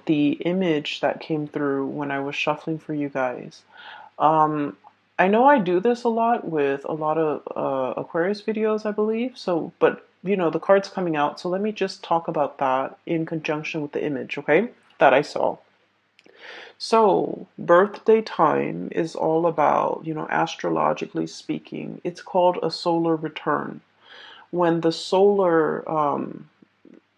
about the image that came through when I was shuffling for you guys. Um, I know I do this a lot with a lot of Aquarius videos, I believe. So, but the card's coming out, so let me just talk about that in conjunction with the image, okay, that I saw. So, birthday time is all about, astrologically speaking, it's called a solar return. When the solar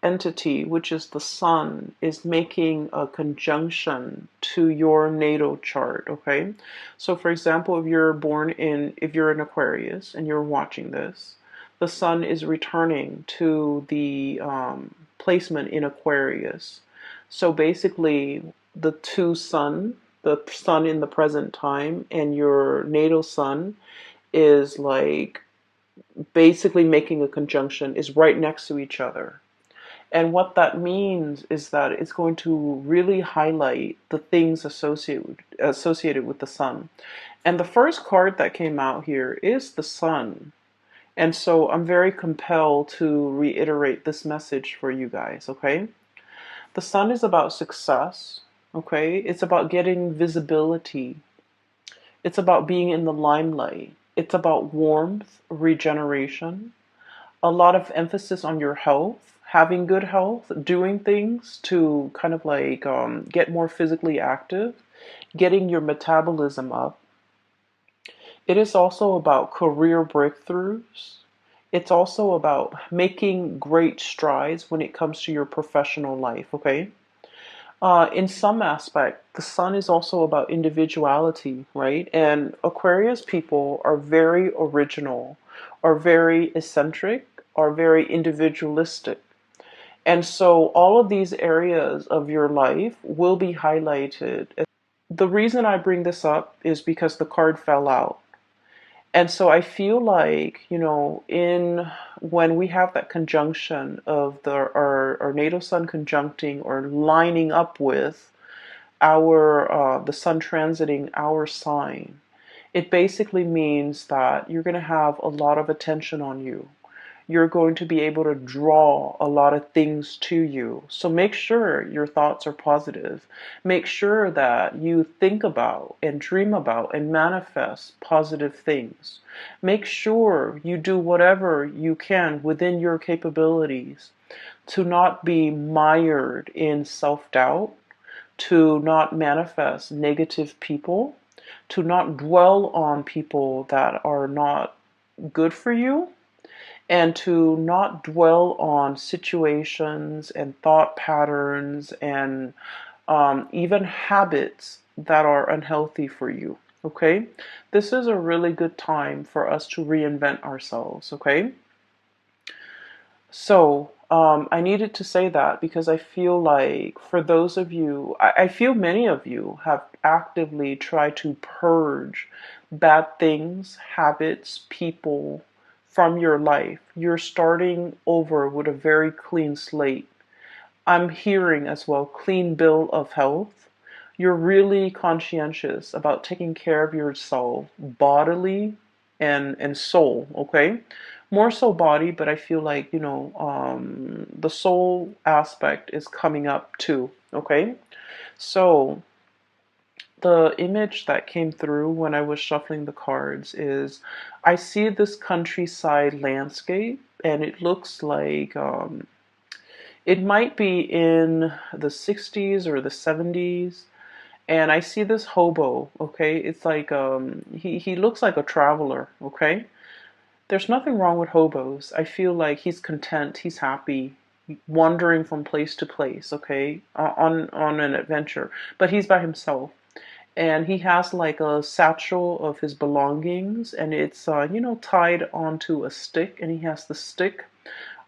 entity, which is the sun, is making a conjunction to your natal chart, okay? So for example, if you're an Aquarius and you're watching this, the sun is returning to the placement in Aquarius. So basically, the sun in the present time and your natal sun is like basically making a conjunction, is right next to each other. And what that means is that it's going to really highlight the things associated with the sun. And the first card that came out here is the sun. And so I'm very compelled to reiterate this message for you guys, okay? The sun is about success, okay? It's about getting visibility. It's about being in the limelight. It's about warmth, regeneration, a lot of emphasis on your health, having good health, doing things to kind of like get more physically active, getting your metabolism up. It is also about career breakthroughs. It's also about making great strides when it comes to your professional life, okay? In some aspect, the sun is also about individuality, right? And Aquarius people are very original, are very eccentric, are very individualistic. And so all of these areas of your life will be highlighted. The reason I bring this up is because the card fell out. And so I feel like, in when we have that conjunction of our natal sun conjuncting or lining up with our the sun transiting our sign, it basically means that you're going to have a lot of attention on you. You're going to be able to draw a lot of things to you. So make sure your thoughts are positive. Make sure that you think about and dream about and manifest positive things. Make sure you do whatever you can within your capabilities to not be mired in self-doubt, to not manifest negative people, to not dwell on people that are not good for you, and to not dwell on situations and thought patterns and even habits that are unhealthy for you. Okay, this is a really good time for us to reinvent ourselves. Okay, so I needed to say that because I feel like for those of you, I feel many of you have actively tried to purge bad things, habits, people from your life. You're starting over with a very clean slate. I'm hearing as well clean bill of health. You're really conscientious about taking care of yourself bodily and soul, okay? More so body, but I feel like, the soul aspect is coming up too, okay? So the image that came through when I was shuffling the cards is I see this countryside landscape and it looks like it might be in the 60s or the 70s. And I see this hobo, okay? It's like he looks like a traveler, okay? There's nothing wrong with hobos. I feel like he's content, he's happy, wandering from place to place, okay? On an adventure. But he's by himself. And he has like a satchel of his belongings and it's tied onto a stick, and he has the stick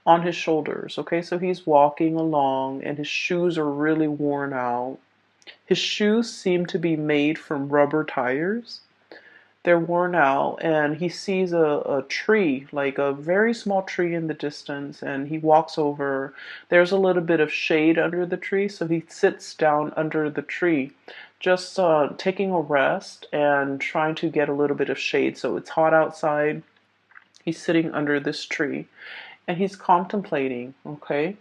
on his shoulders. Okay, so he's walking along and his shoes are really worn out. His shoes seem to be made from rubber tires. They're worn out, and he sees a tree, like a very small tree in the distance, and he walks over. There's a little bit of shade under the tree, so he sits down under the tree, just taking a rest and trying to get a little bit of shade. So it's hot outside. He's sitting under this tree and he's contemplating, okay?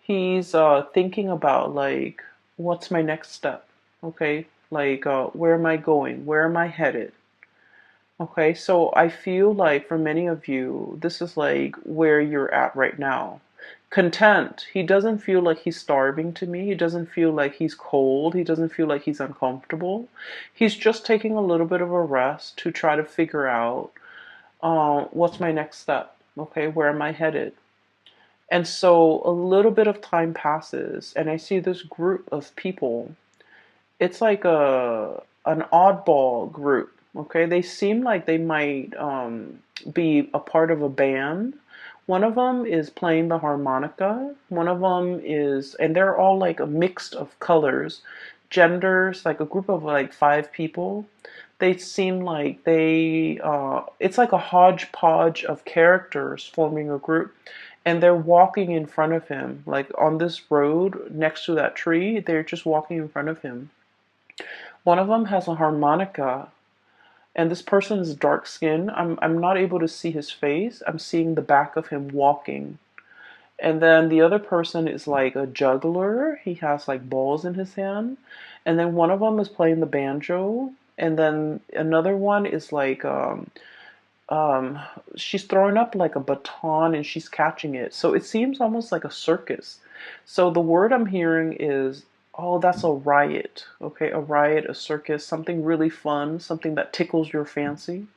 He's thinking about like what's my next step? Okay, like where am I going? Where am I headed? Okay, so I feel like for many of you, this is like where you're at right now. Content. He doesn't feel like he's starving to me. He doesn't feel like he's cold. He doesn't feel like he's uncomfortable. He's just taking a little bit of a rest to try to figure out what's my next step? Okay, where am I headed? And so a little bit of time passes, and I see this group of people. It's like an oddball group. Okay, they seem like they might be a part of a band. One of them is playing the harmonica. One of them is, and they're all like a mix of colors, genders, like a group of like five people. They seem like it's like a hodgepodge of characters forming a group, and they're walking in front of him, like on this road next to that tree. They're just walking in front of him. One of them has a harmonica, and this person is dark skinned. I'm not able to see his face. I'm seeing the back of him walking. And then the other person is like a juggler. He has like balls in his hand. And then one of them is playing the banjo. And then another one is like um, she's throwing up like a baton and she's catching it. So it seems almost like a circus. So the word I'm hearing is, oh, that's a riot. Okay, a riot, a circus, something really fun, something that tickles your fancy.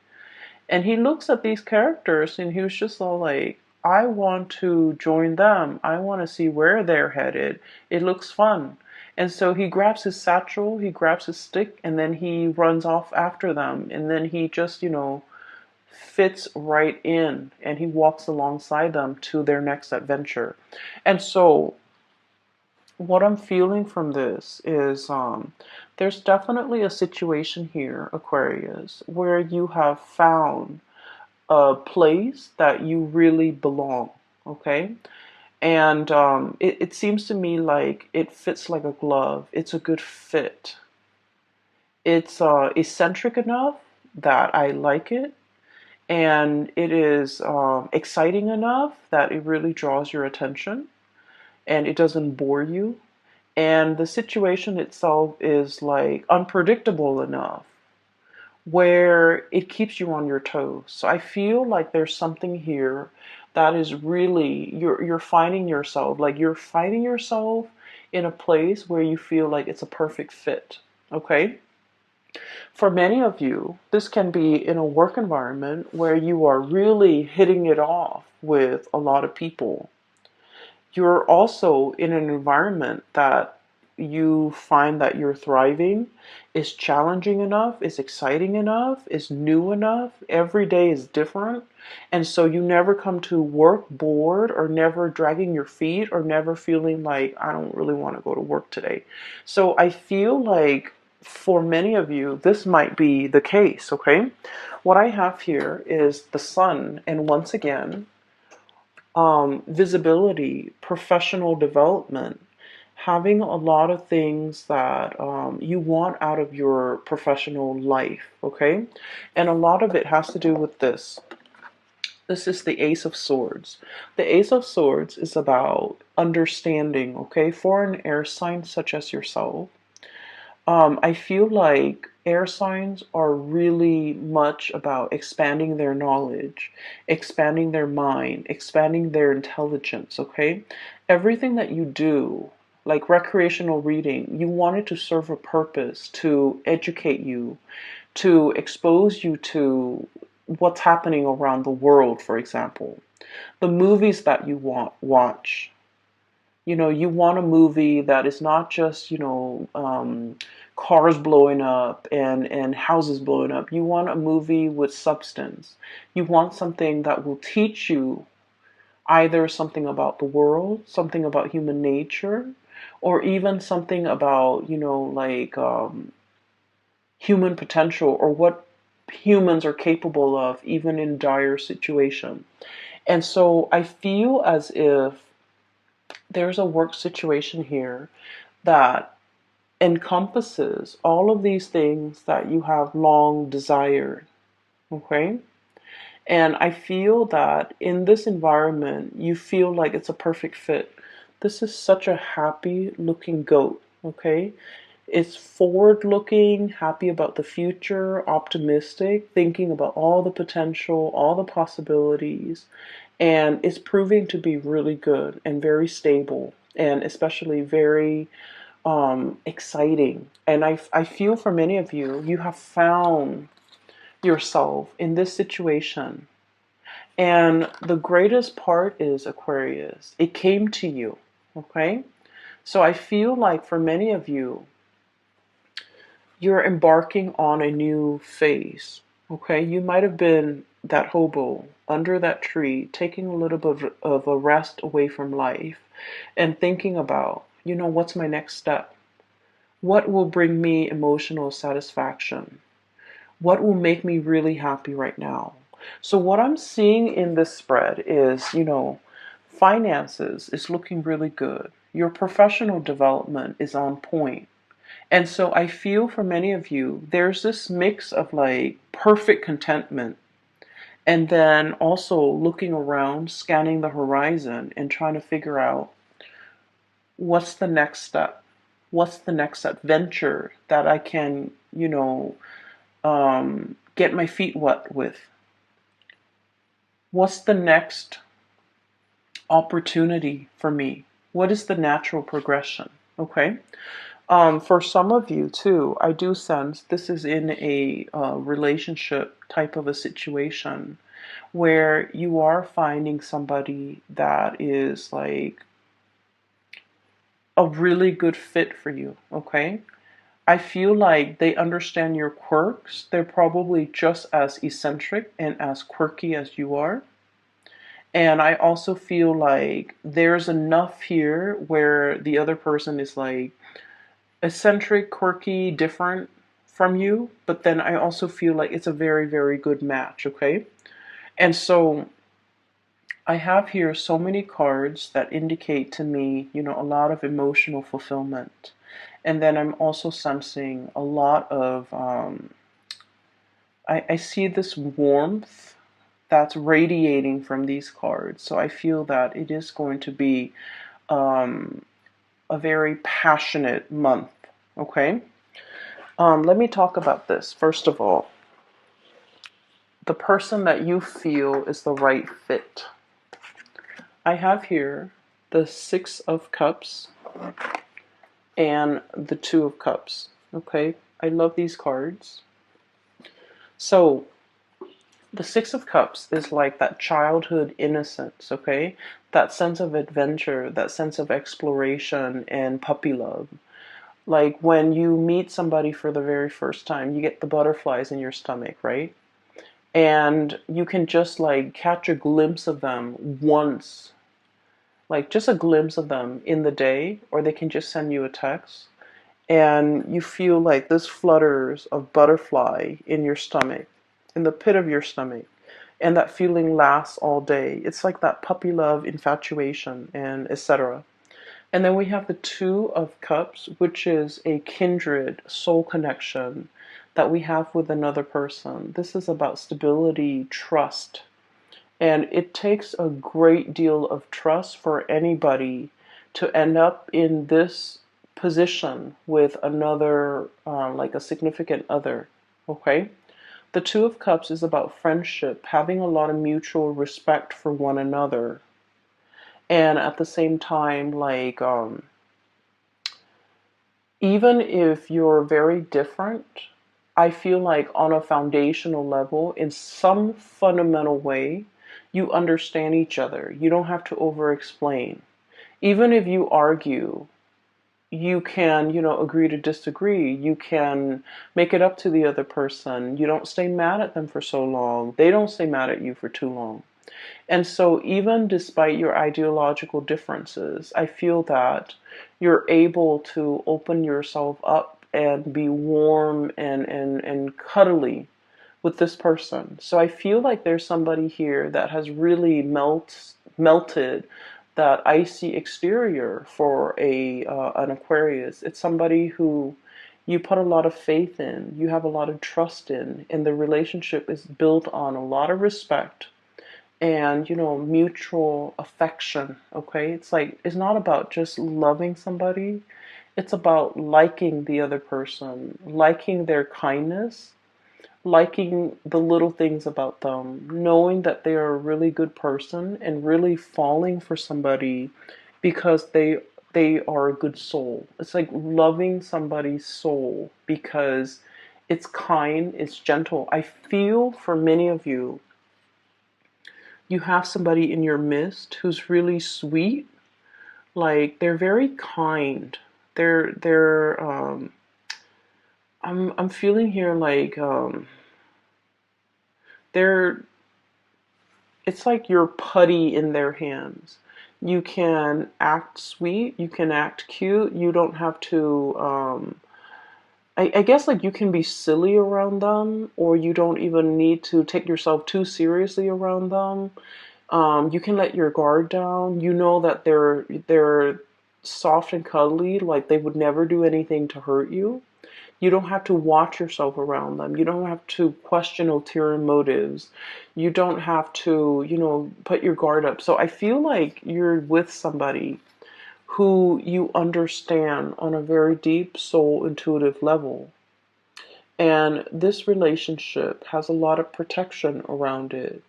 And he looks at these characters and he was just all like, I want to join them. I want to see where they're headed. It looks fun. And so he grabs his satchel, he grabs his stick, and then he runs off after them. And then he just, fits right in and he walks alongside them to their next adventure. And so what I'm feeling from this is there's definitely a situation here, Aquarius, where you have found a place that you really belong. Okay. And it seems to me like it fits like a glove. It's a good fit. It's eccentric enough that I like it, and it is exciting enough that it really draws your attention and it doesn't bore you. And the situation itself is like unpredictable enough where it keeps you on your toes. So I feel like there's something here that is really you're finding yourself, like you're finding yourself in a place where you feel like it's a perfect fit. Okay? For many of you, this can be in a work environment where you are really hitting it off with a lot of people. You're also in an environment that you find that you're thriving, is challenging enough, is exciting enough, is new enough. Every day is different. And so you never come to work bored or never dragging your feet or never feeling like, I don't really want to go to work today. So I feel like for many of you, this might be the case, okay? What I have here is the sun, and once again, visibility, professional development, having a lot of things that you want out of your professional life, okay? And a lot of it has to do with this. This is the Ace of Swords. The Ace of Swords is about understanding, okay? For an air sign such as yourself, I feel like air signs are really much about expanding their knowledge, expanding their mind, expanding their intelligence, okay? Everything that you do, like recreational reading, you want it to serve a purpose, to educate you, to expose you to what's happening around the world, for example. The movies that you watch, you want a movie that is not just, cars blowing up and houses blowing up. You want a movie with substance. You want something that will teach you either something about the world, something about human nature, or even something about, human potential or what humans are capable of, even in dire situation. And so I feel as if there's a work situation here that encompasses all of these things that you have long desired. Okay? And I feel that in this environment, you feel like it's a perfect fit. This is such a happy looking goat. okay? It's forward looking, happy about the future, optimistic, thinking about all the potential, all the possibilities, and it's proving to be really good and very stable, and especially very exciting. And I feel for many of you, you have found yourself in this situation. And the greatest part is, Aquarius, it came to you, okay? So I feel like for many of you, you're embarking on a new phase, okay? You might have been that hobo under that tree, taking a little bit of a rest away from life and thinking about, what's my next step? What will bring me emotional satisfaction? What will make me really happy right now? So what I'm seeing in this spread is, finances is looking really good. Your professional development is on point. And so I feel for many of you, there's this mix of like perfect contentment and then also looking around, scanning the horizon and trying to figure out what's the next step? What's the next adventure that I can, get my feet wet with? What's the next opportunity for me? What is the natural progression? Okay. For some of you too, I do sense this is in a relationship type of a situation where you are finding somebody that is like a really good fit for you. Okay. I feel like they understand your quirks. They're probably just as eccentric and as quirky as you are. And I also feel like there's enough here where the other person is like eccentric, quirky, different from you, but then I also feel like it's a very, very good match, okay? And so I have here so many cards that indicate to me, a lot of emotional fulfillment. And then I'm also sensing a lot of, I see this warmth that's radiating from these cards. So I feel that it is going to be um, a very passionate month, okay? Let me talk about this. First of all, the person that you feel is the right fit. I have here the Six of Cups and the Two of Cups. Okay, I love these cards. So, the Six of Cups is like that childhood innocence, okay? That sense of adventure, that sense of exploration and puppy love. Like when you meet somebody for the very first time, you get the butterflies in your stomach, right? And you can just like catch a glimpse of them once, like just a glimpse of them in the day, or they can just send you a text, and you feel like this flutters of butterfly in your stomach, in the pit of your stomach, and that feeling lasts all day. It's like that puppy love infatuation and etc. And then we have the Two of Cups, which is a kindred soul connection that we have with another person. This is about stability, trust. And it takes a great deal of trust for anybody to end up in this position with another, like a significant other. Okay? The Two of Cups is about friendship, having a lot of mutual respect for one another. And at the same time, like, even if you're very different, I feel like on a foundational level, in some fundamental way, you understand each other. You don't have to over explain. Even if you argue, you can, agree to disagree. You can make it up to the other person. You don't stay mad at them for so long. They don't stay mad at you for too long. And so, even despite your ideological differences, I feel that you're able to open yourself up and be warm and cuddly with this person. So, I feel like there's somebody here that has really melted that icy exterior for an Aquarius. It's somebody who you put a lot of faith in, you have a lot of trust in, and the relationship is built on a lot of respect and mutual affection. Okay, it's like it's not about just loving somebody, It's about liking the other person, liking their kindness, liking the little things about them, knowing that they are a really good person and really falling for somebody because they are a good soul. It's like loving somebody's soul because it's kind, it's gentle. I feel for many of you, you have somebody in your midst who's really sweet, like they're very kind. They're I'm feeling here like they're it's like you're putty in their hands. You can act sweet, you can act cute, you don't have to I guess like you can be silly around them, or you don't even need to take yourself too seriously around them. You can let your guard down. You know that they're soft and cuddly, like they would never do anything to hurt you. You don't have to watch yourself around them. You don't have to question ulterior motives. You don't have to, put your guard up. So I feel like you're with somebody who you understand on a very deep soul intuitive level. And this relationship has a lot of protection around it.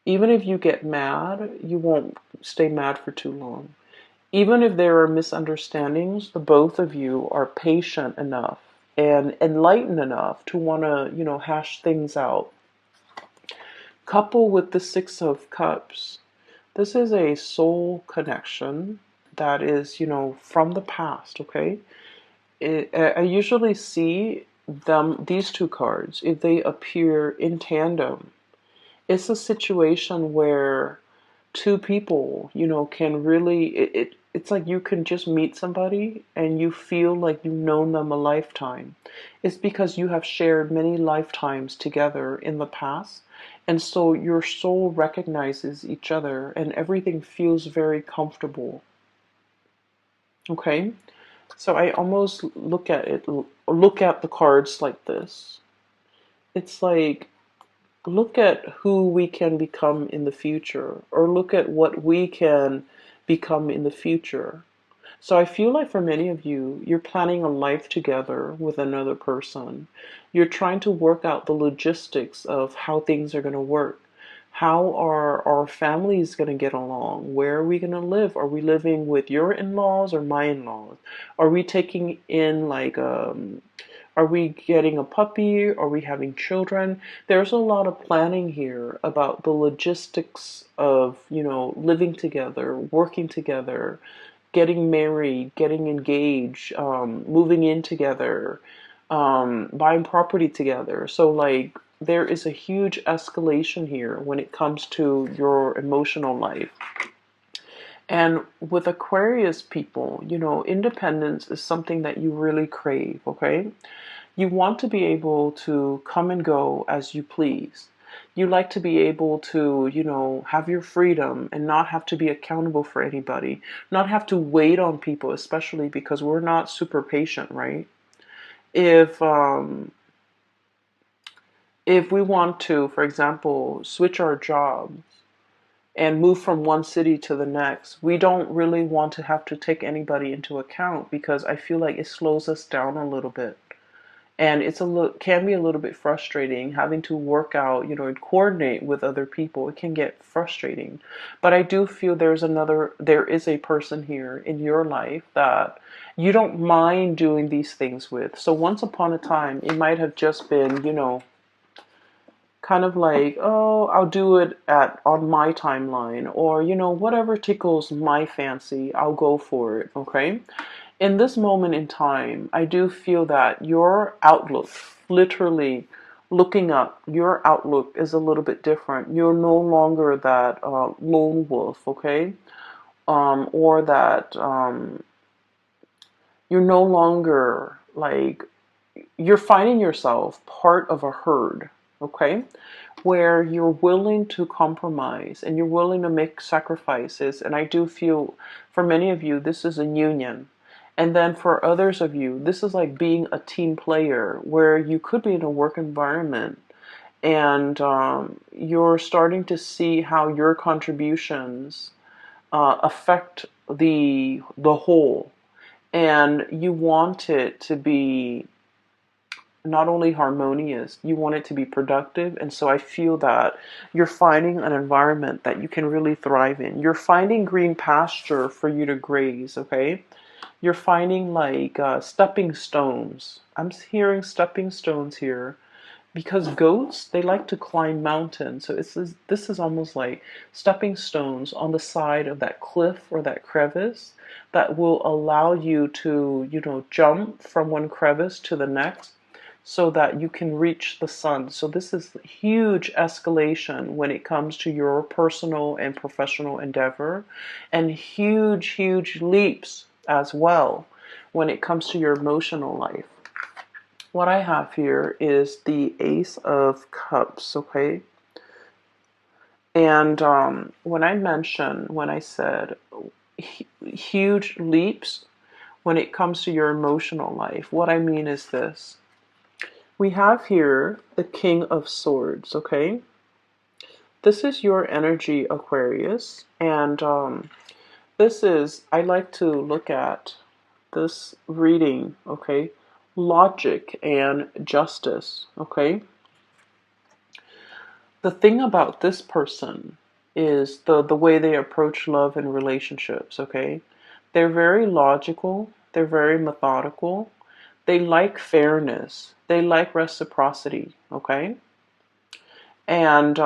Even if you get mad, you won't stay mad for too long. Even if there are misunderstandings, the both of you are patient enough and enlightened enough to want to, hash things out. Couple with the Six of Cups. This is a soul connection that is, from the past, okay? I usually see these two cards, if they appear in tandem, it's a situation where two people, can really, it's like you can just meet somebody and you feel like you've known them a lifetime. It's because you have shared many lifetimes together in the past. And so your soul recognizes each other and everything feels very comfortable. Okay? So I almost look at the cards like this. It's like, look at who we can become in the future, or look at what we can become in the future. So I feel like for many of you, you're planning a life together with another person. You're trying to work out the logistics of how things are going to work. How are our families going to get along? Where are we going to live? Are we living with your in-laws or my in-laws? Are we taking in like are we getting a puppy? Are we having children? There's a lot of planning here about the logistics of, living together, working together, getting married, getting engaged, moving in together, buying property together. So, like, there is a huge escalation here when it comes to your emotional life. And with Aquarius people, independence is something that you really crave, okay? You want to be able to come and go as you please. You like to be able to, have your freedom and not have to be accountable for anybody, not have to wait on people, especially because we're not super patient, right? If if we want to, for example, switch our jobs and move from one city to the next, we don't really want to have to take anybody into account because I feel like it slows us down a little bit. And can be a little bit frustrating having to work out, and coordinate with other people. It can get frustrating. But I do feel there is a person here in your life that you don't mind doing these things with. So once upon a time, it might have just been, kind of like, oh, I'll do it on my timeline, or whatever tickles my fancy, I'll go for it. Okay. In this moment in time, I do feel that your outlook, literally looking up, your outlook is a little bit different. You're no longer that lone wolf, okay? Or that you're no longer like, you're finding yourself part of a herd, okay? Where you're willing to compromise and you're willing to make sacrifices. And I do feel for many of you, this is a union. And then for others of you, this is like being a team player where you could be in a work environment and you're starting to see how your contributions affect the whole. And you want it to be not only harmonious, you want it to be productive. And so I feel that you're finding an environment that you can really thrive in. You're finding green pasture for you to graze, okay? You're finding like stepping stones. I'm hearing stepping stones here because goats, they like to climb mountains. So this is almost like stepping stones on the side of that cliff or that crevice that will allow you to, jump from one crevice to the next so that you can reach the sun. So this is huge escalation when it comes to your personal and professional endeavor, and huge, huge leaps as well when it comes to your emotional life. What I have here is the Ace of Cups, okay? And when I said huge leaps when it comes to your emotional life, what I mean is this. We have here the King of Swords, okay? This is your energy, Aquarius. And I like to look at this reading, okay? Logic and justice, okay? The thing about this person is the way they approach love and relationships, okay? They're very logical, they're very methodical, they like fairness, they like reciprocity, okay? And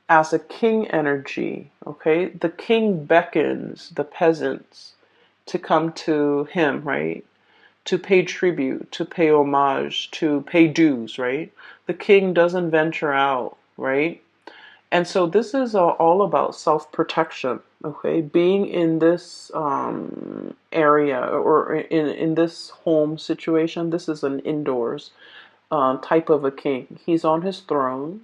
as a king energy, okay, the king beckons the peasants to come to him, right? To pay tribute, to pay homage, to pay dues, right? The king doesn't venture out, right? And so this is all about self-protection, okay? Being in this area or in this home situation, this is an indoors type of a king. He's on his throne.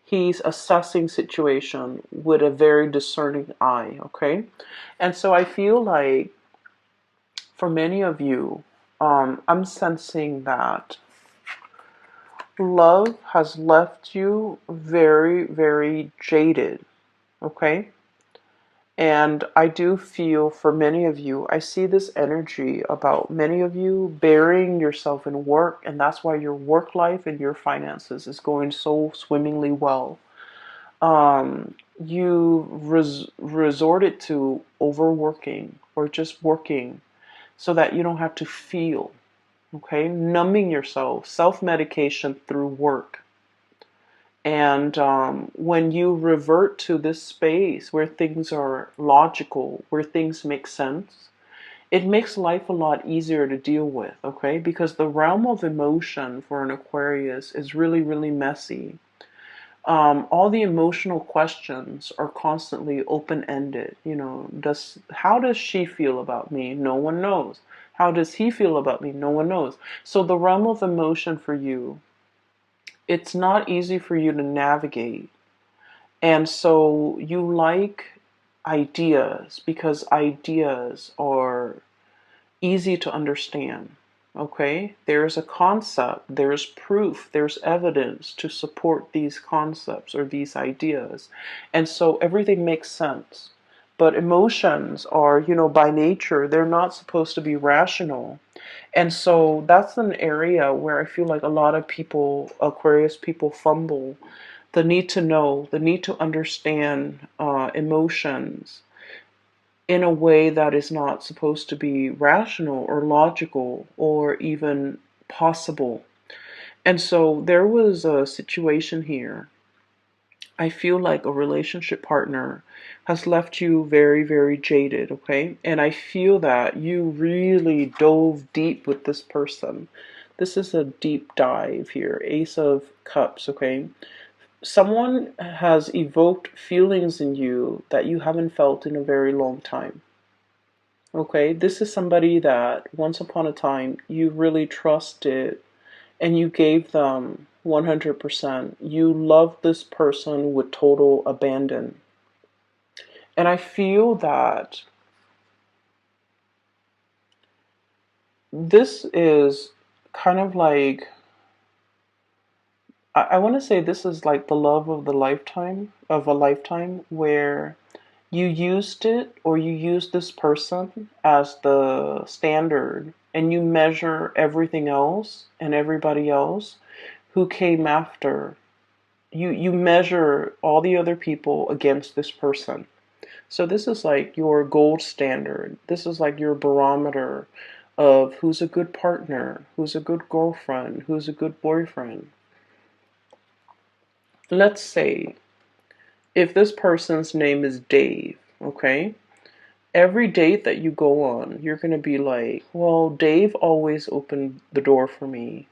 He's assessing situation with a very discerning eye, okay? And so I feel like for many of you, I'm sensing that love has left you very, very jaded, okay? And I do feel for many of you, I see this energy about many of you burying yourself in work, and that's why your work life and your finances is going so swimmingly well. You resorted to overworking or just working so that you don't have to feel, okay? Numbing yourself, self-medication through work. And when you revert to this space where things are logical, where things make sense, it makes life a lot easier to deal with, okay? Because the realm of emotion for an Aquarius is really, really messy. All the emotional questions are constantly open-ended. How does she feel about me? No one knows. How does he feel about me? No one knows. So the realm of emotion for you, it's not easy for you to navigate. And so you like ideas because ideas are easy to understand. Okay? There's a concept, there's proof, there's evidence to support these concepts or these ideas. And so everything makes sense. But emotions are, by nature, they're not supposed to be rational. And so that's an area where I feel like a lot of people, Aquarius people, fumble. The need to know, the need to understand emotions in a way that is not supposed to be rational or logical or even possible. And so there was a situation here. I feel like a relationship partner has left you very, very jaded, okay? And I feel that you really dove deep with this person. This is a deep dive here. Ace of Cups, okay? Someone has evoked feelings in you that you haven't felt in a very long time. Okay, this is somebody that once upon a time you really trusted and you gave them 100%. You loved this person with total abandon. And I feel that this is kind of like, I want to say this is like the love of a lifetime, where You used it, or you used this person as the standard, and you measure everything else and everybody else who came after. You measure all the other people against this person. So this is like your gold standard. This is like your barometer of who's a good partner, who's a good girlfriend, who's a good boyfriend. Let's say if this person's name is Dave, okay? Every date that you go on, you're going to be like, well, Dave always opened the door for me.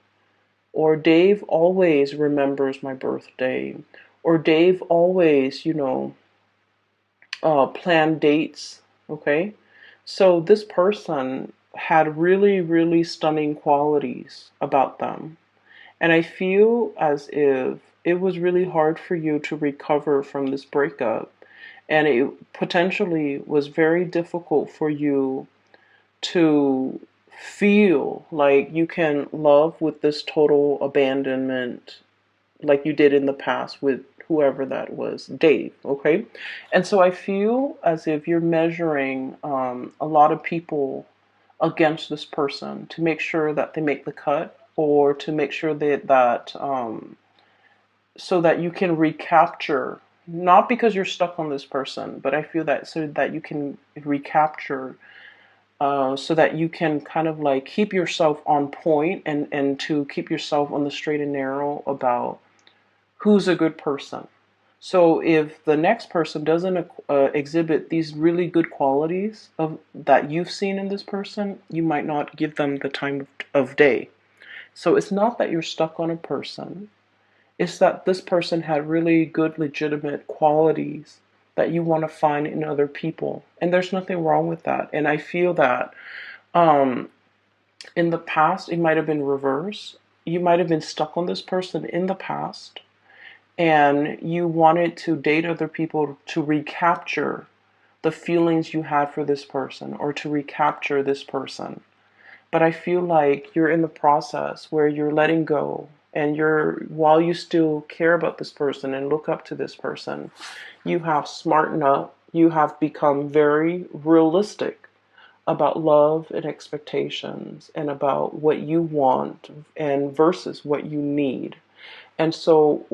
Or Dave always remembers my birthday. Or Dave always, plan dates. Okay? So this person had really, really stunning qualities about them. And I feel as if it was really hard for you to recover from this breakup. And it potentially was very difficult for you to feel like you can love with this total abandonment like you did in the past with whoever that was, Dave, okay? And so I feel as if you're measuring a lot of people against this person to make sure that they make the cut, or to make sure that so that you can recapture, not because you're stuck on this person, but I feel that so that you can recapture, so that you can kind of like keep yourself on point, and to keep yourself on the straight and narrow about who's a good person. So if the next person doesn't exhibit these really good qualities of that you've seen in this person, you might not give them the time of day. So it's not that you're stuck on a person. It's that this person had really good, legitimate qualities that you want to find in other people. And there's nothing wrong with that. And I feel that um, in the past, it might have been reverse. You might have been stuck on this person in the past, and you wanted to date other people to recapture the feelings you had for this person, or to recapture this person. But I feel like you're in the process where you're letting go, and while you still care about this person and look up to this person, you have smartened up, you have become very realistic about love and expectations, and about what you want and versus what you need. And so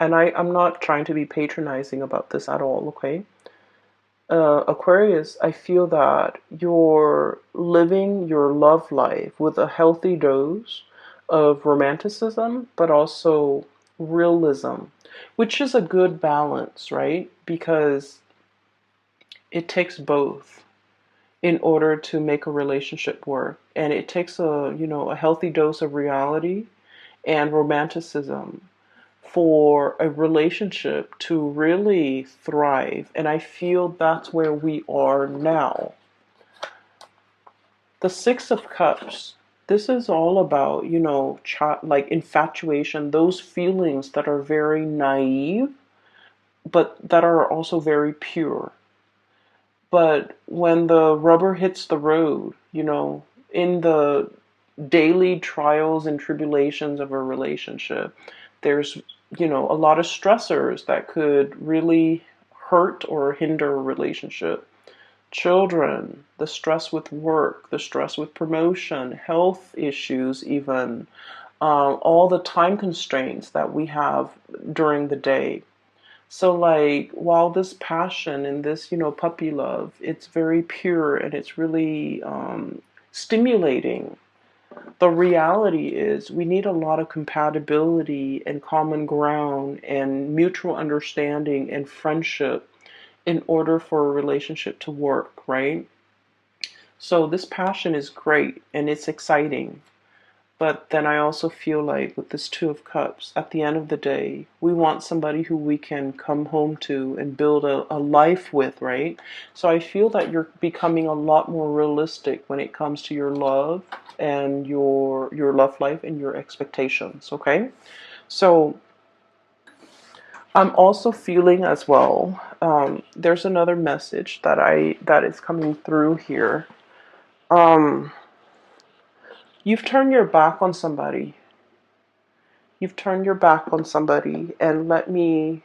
I'm not trying to be patronizing about this at all, okay? Aquarius, I feel that you're living your love life with a healthy dose of romanticism, but also realism, which is a good balance, right? Because it takes both in order to make a relationship work. And it takes a healthy dose of reality and romanticism for a relationship to really thrive. And I feel that's where we are now. The Six of Cups. This is all about, like infatuation, those feelings that are very naive, but that are also very pure. But when the rubber hits the road, in the daily trials and tribulations of a relationship, there's, a lot of stressors that could really hurt or hinder a relationship. Children, the stress with work, the stress with promotion, health issues, even all the time constraints that we have during the day. So, like, while this passion and this, puppy love, it's very pure and it's really stimulating. The reality is we need a lot of compatibility and common ground and mutual understanding and friendship in order for a relationship to work, right? So this passion is great and it's exciting. But then I also feel like with this Two of Cups, at the end of the day, we want somebody who we can come home to and build a life with, right? So I feel that you're becoming a lot more realistic when it comes to your love and your love life and your expectations, okay? So I'm also feeling as well, there's another message that is coming through here. Um, you've turned your back on somebody. You've turned your back on somebody, and let me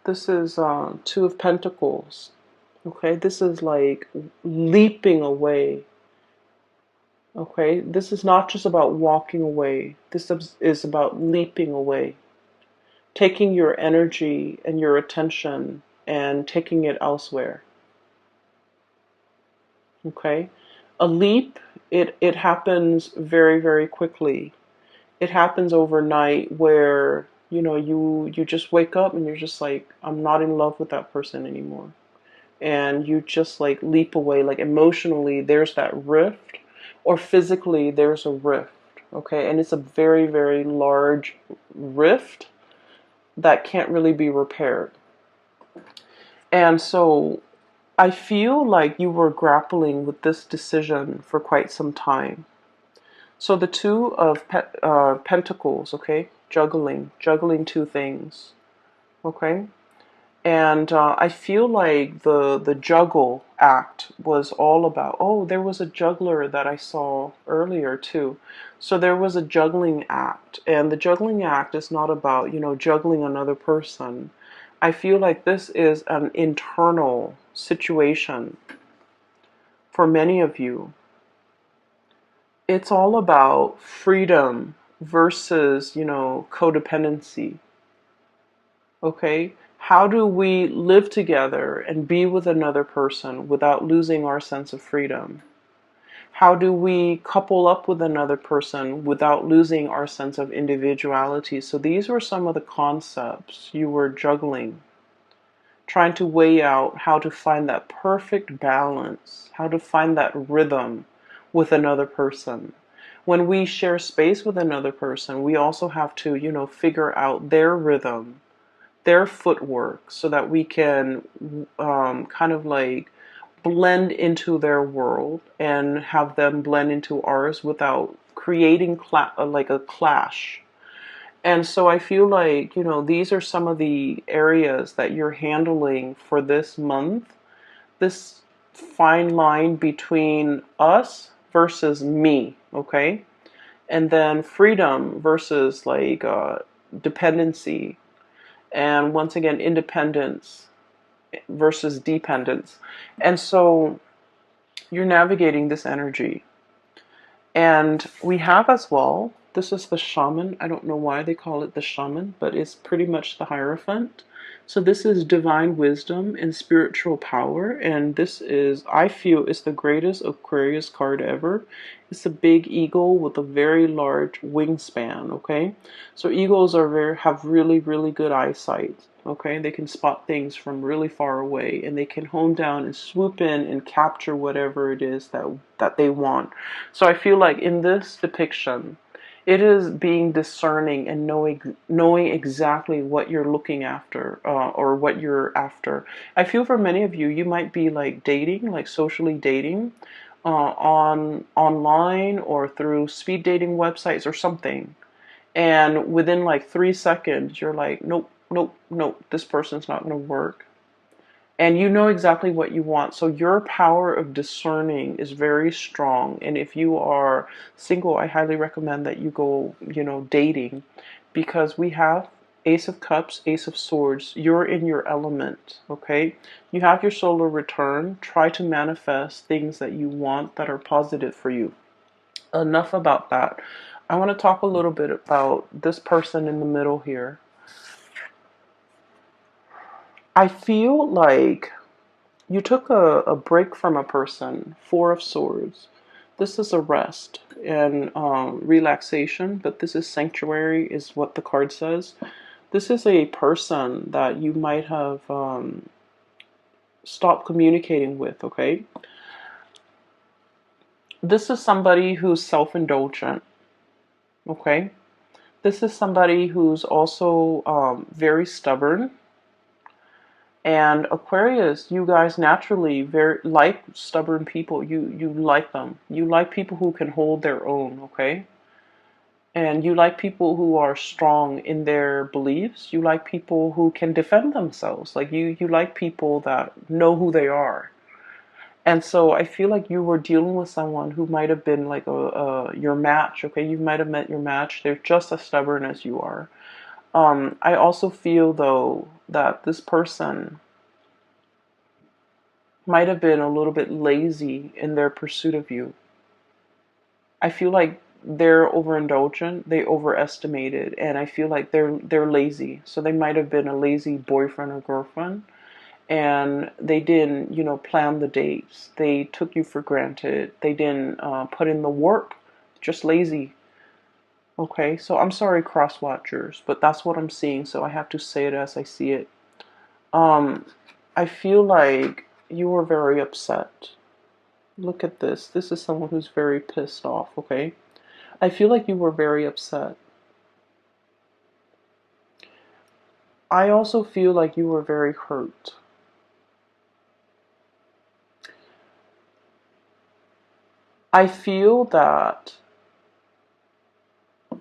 This is Two of Pentacles. Okay, this is like leaping away. Okay, this is not just about walking away. This is about leaping away. Taking your energy and your attention and taking it elsewhere. Okay? A leap, it happens very, very quickly. It happens overnight where, you just wake up and you're just like, I'm not in love with that person anymore. And you just like leap away. Like emotionally, there's that rift, or physically, there's a rift. Okay? And it's a very, very large rift that can't really be repaired. And so I feel like you were grappling with this decision for quite some time. So the Two of Pentacles, okay, juggling two things, okay, and I feel like the juggle act was all about. Oh, there was a juggler that I saw earlier too. So there was a juggling act, and the juggling act is not about juggling another person. I feel like this is an internal situation for many of you. It's all about freedom versus, codependency. Okay? How do we live together and be with another person without losing our sense of freedom? How do we couple up with another person without losing our sense of individuality? So these were some of the concepts you were juggling, trying to weigh out how to find that perfect balance, how to find that rhythm with another person. When we share space with another person, we also have to, figure out their rhythm, their footwork, so that we can kind of like blend into their world and have them blend into ours without creating like a clash. And so I feel like, these are some of the areas that you're handling for this month. This fine line between us versus me, okay? And then freedom versus like dependency. And once again, independence versus dependence. And so you're navigating this energy. And we have as well, this is the shaman. I don't know why they call it the shaman, but it's pretty much the Hierophant. So this is divine wisdom and spiritual power. And this is, I feel, is the greatest Aquarius card ever. It's a big eagle with a very large wingspan, okay? So eagles have really, really good eyesight. Okay, they can spot things from really far away, and they can hone down and swoop in and capture whatever it is that they want. So I feel like in this depiction, it is being discerning and knowing exactly what you're looking after, or what you're after. I feel for many of you, you might be like dating, like socially dating, online or through speed dating websites or something. And within like 3 seconds, you're like, nope, nope, nope, this person's not going to work. And you know exactly what you want. So your power of discerning is very strong. And if you are single, I highly recommend that you go, dating, because we have Ace of Cups, Ace of Swords. You're in your element, okay? You have your solar return. Try to manifest things that you want that are positive for you. Enough about that. I want to talk a little bit about this person in the middle here. I feel like you took a break from a person, Four of Swords. This is a rest and relaxation, but this is sanctuary, is what the card says. This is a person that you might have stopped communicating with, okay? This is somebody who's self-indulgent, okay? This is somebody who's also very stubborn. And Aquarius, you guys naturally very like stubborn people. You like them. You like people who can hold their own, okay? And you like people who are strong in their beliefs. You like people who can defend themselves. Like you like people that know who they are. And so I feel like you were dealing with someone who might have been like your match, okay? You might have met your match. They're just as stubborn as you are. I also feel, though, that this person might have been a little bit lazy in their pursuit of you. I feel like they're overindulgent, they overestimated, and I feel like they're lazy. So they might have been a lazy boyfriend or girlfriend, and they didn't, plan the dates. They took you for granted. They didn't put in the work. Just lazy. Okay, so I'm sorry, cross watchers, but that's what I'm seeing. So I have to say it as I see it. Um, I feel like you were very upset. Look at this. This is someone who's very pissed off. Okay, I feel like you were very upset. I also feel like you were very hurt. I feel that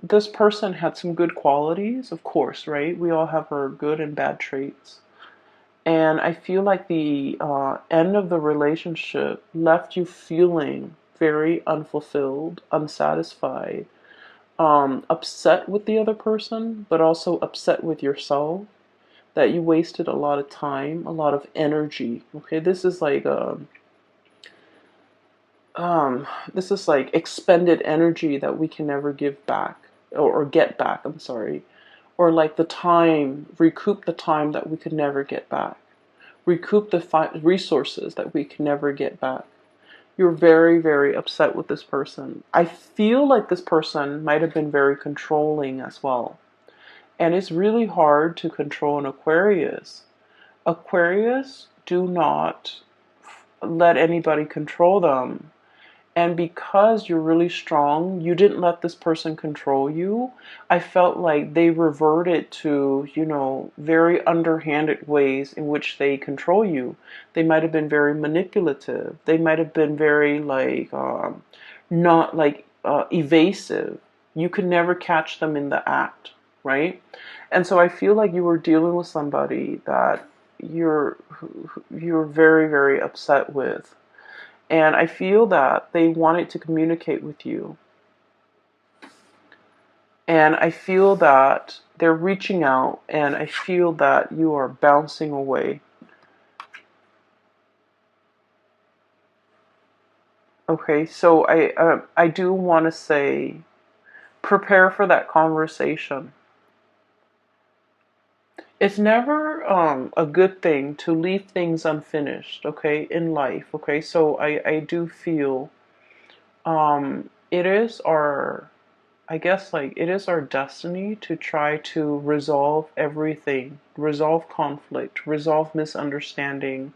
this person had some good qualities, of course, right? We all have our good and bad traits. And I feel like the end of the relationship left you feeling very unfulfilled, unsatisfied, upset with the other person, but also upset with yourself that you wasted a lot of time, a lot of energy. Okay, this is like expended energy that we can never give back or get back. I'm sorry, or like the time, recoup the time that we could never get back, recoup the resources that we can never get back. You're very, very upset with this person. I feel like this person might have been very controlling as well. And it's really hard to control an Aquarius. Aquarius do not let anybody control them. And because you're really strong, you didn't let this person control you. I felt like they reverted to, very underhanded ways in which they control you. They might have been very manipulative. They might have been very, like, not like evasive. You could never catch them in the act, right? And so I feel like you were dealing with somebody that you're very, very upset with, and I feel that they wanted to communicate with you. And I feel that they're reaching out, and I feel that you are bouncing away. Okay, so I do want to say, prepare for that conversation. It's never a good thing to leave things unfinished, okay, in life, okay? So I do feel it is our, I guess, like, it is our destiny to try to resolve everything, resolve conflict, resolve misunderstanding,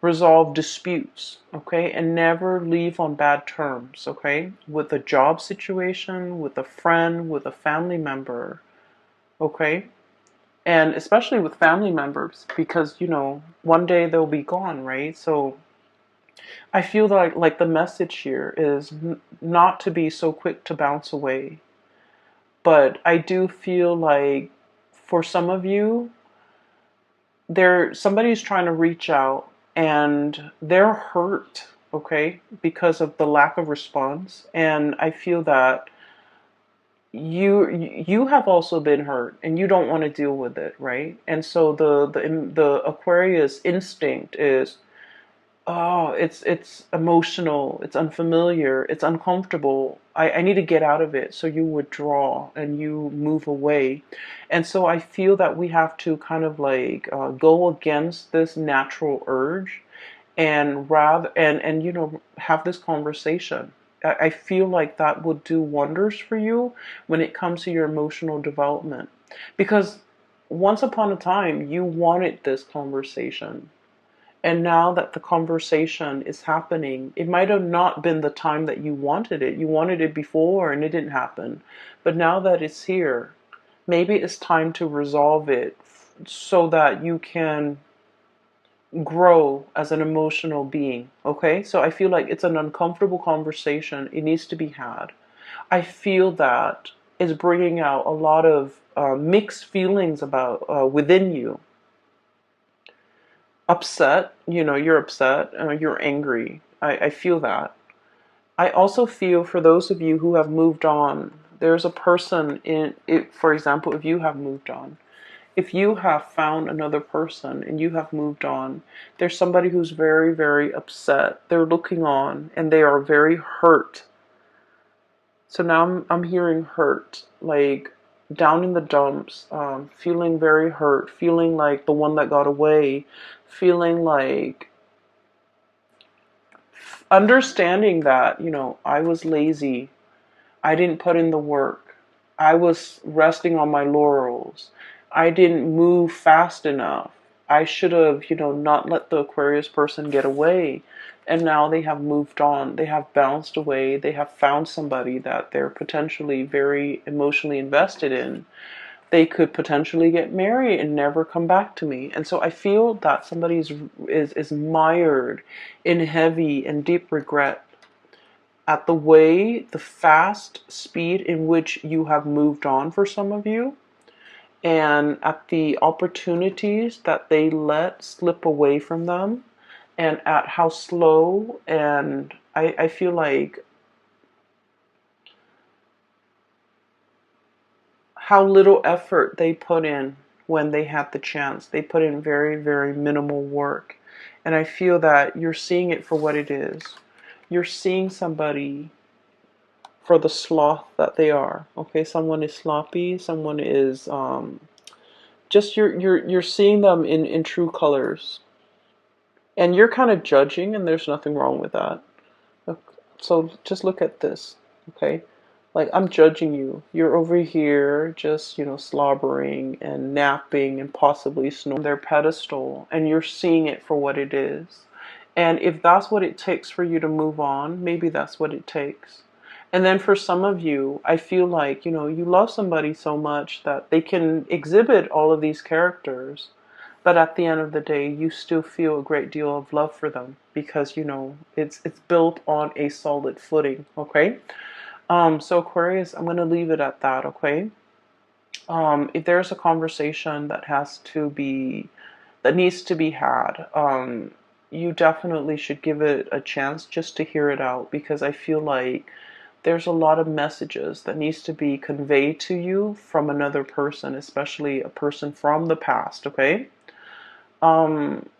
resolve disputes, okay? And never leave on bad terms, okay? With a job situation, with a friend, with a family member, okay? And especially with family members, because, one day they'll be gone, right? So I feel like the message here is not to be so quick to bounce away. But I do feel like for some of you, somebody's trying to reach out and they're hurt, okay, because of the lack of response. And I feel that you have also been hurt and you don't want to deal with it, right? And so the Aquarius instinct is, oh, it's emotional, it's unfamiliar, it's uncomfortable. I need to get out of it. So you withdraw and you move away. And so I feel that we have to kind of like go against this natural urge and rather and have this conversation. I feel like that would do wonders for you when it comes to your emotional development. Because once upon a time you wanted this conversation. And now that the conversation is happening, it might have not been the time that you wanted it. You wanted it before and it didn't happen. But now that it's here, maybe it's time to resolve it so that you can grow as an emotional being. Okay? So I feel like it's an uncomfortable conversation. It needs to be had. I feel that it's bringing out a lot of mixed feelings about within you. Upset, you're upset, you're angry. I feel that. I also feel for those of you who have moved on, there's a person in it. For example, if you have moved on, if you have found another person and you have moved on, there's somebody who's very, very upset. They're looking on and they are very hurt. So now I'm hearing hurt, like down in the dumps, feeling very hurt, feeling like the one that got away, feeling like understanding that, I was lazy. I didn't put in the work. I was resting on my laurels. I didn't move fast enough. I should have, not let the Aquarius person get away. And now they have moved on. They have bounced away. They have found somebody that they're potentially very emotionally invested in. They could potentially get married and never come back to me. And so I feel that somebody is mired in heavy and deep regret at the fast speed in which you have moved on for some of you, and at the opportunities that they let slip away from them, and at how slow and I feel like how little effort they put in when they had the chance. They put in very, very minimal work. And I feel that you're seeing it for what it is. You're seeing somebody for the sloth that they are. Okay, someone is sloppy, someone is just you're seeing them in true colors. And you're kind of judging, and there's nothing wrong with that. So just look at this, okay? Like, I'm judging you. You're over here just, slobbering and napping and possibly snoring their pedestal, and you're seeing it for what it is. And if that's what it takes for you to move on, maybe that's what it takes. And then for some of you, I feel like, you love somebody so much that they can exhibit all of these characters, but at the end of the day, you still feel a great deal of love for them because, it's built on a solid footing, okay? So Aquarius, I'm going to leave it at that, okay? If there's a conversation that needs to be had, you definitely should give it a chance just to hear it out, because I feel like there's a lot of messages that needs to be conveyed to you from another person, especially a person from the past, okay?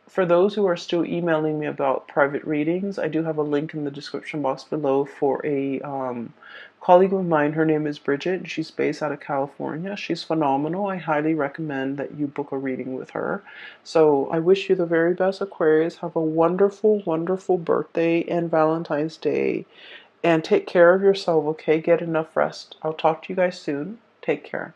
For those who are still emailing me about private readings, I do have a link in the description box below for a colleague of mine. Her name is Bridget. She's based out of California. She's phenomenal. I highly recommend that you book a reading with her. So I wish you the very best, Aquarius. Have a wonderful, wonderful birthday and Valentine's Day. And take care of yourself, okay? Get enough rest. I'll talk to you guys soon. Take care.